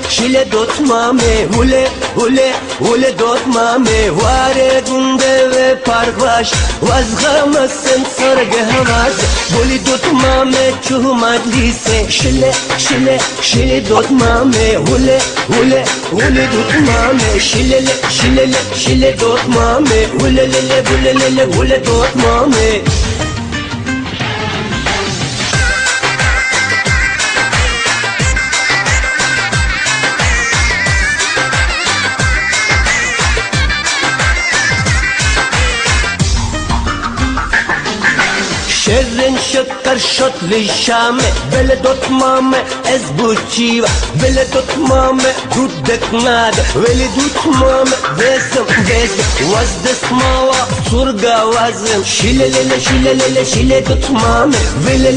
شله دوت مامه هوله دوت مامه واره گنده و پرواش و از غم سن سرگه هواز بولی دوت مامه چه مجلیسه شله دوت مامه هوله دوت مامه شله دوت مامه هوله دوت مامه شرن شکر شد لیشامه بله دوت مامه از بوچیوه بله دوت مامه دودک ناده ولی دوت مامه وزم وز دست ماوا سرگا وزم شله دوت مامه بله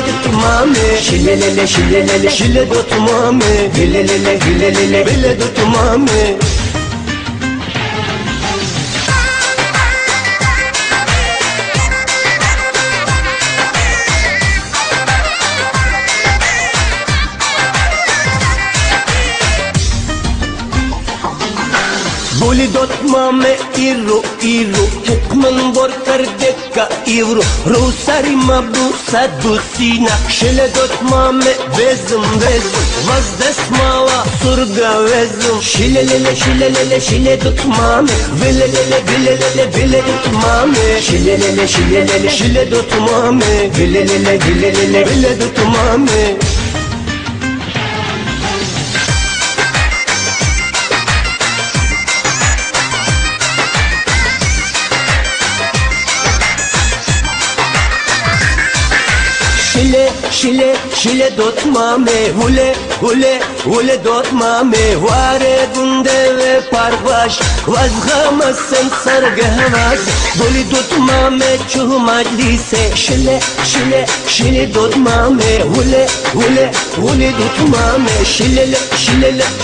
دوت مامه شله دوت مامه بله دوت مامه بولی دوت مامه ایرو حکمن بر کرده که ایرو رو سری مبو صدو سینا شله دوت مامه وزم وز دست ماوا سرگا وزم شله دوت مامه بله دوت مامه شله دوت مامه بله دوت مامه شله دوت مامه هوله دوت مامه واره گنده و پرواش و از غم سن سرگه هواز بولی دوت مامه چه مجلیسه شله دوت مامه هوله دوت مامه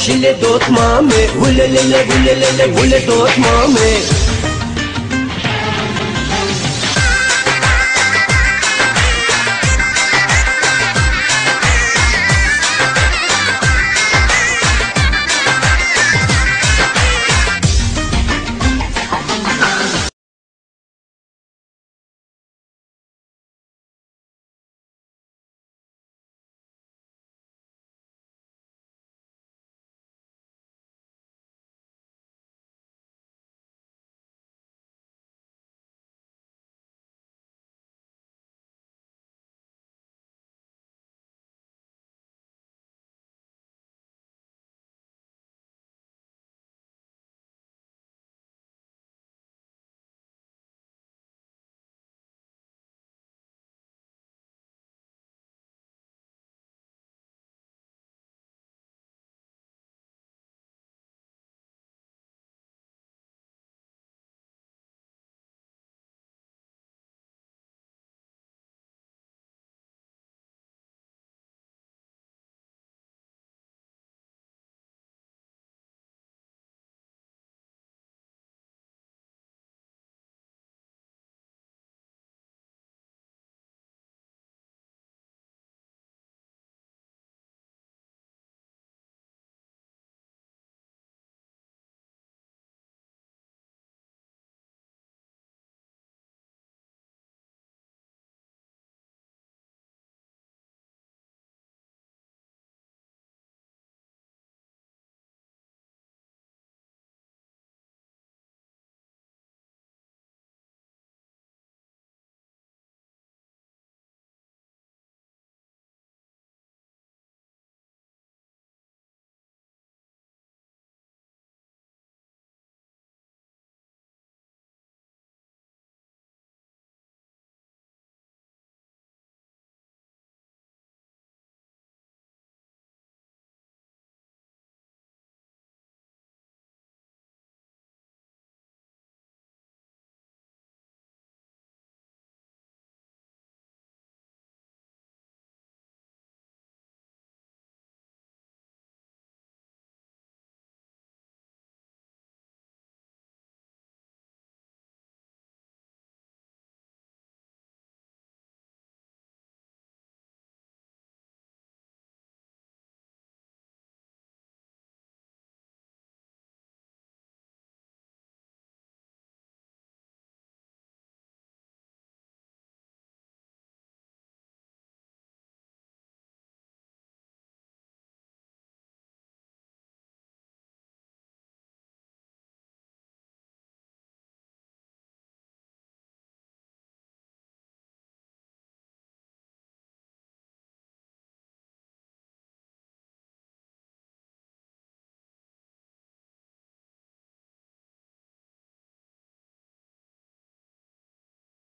شله دوت مامه هوله دوت مامه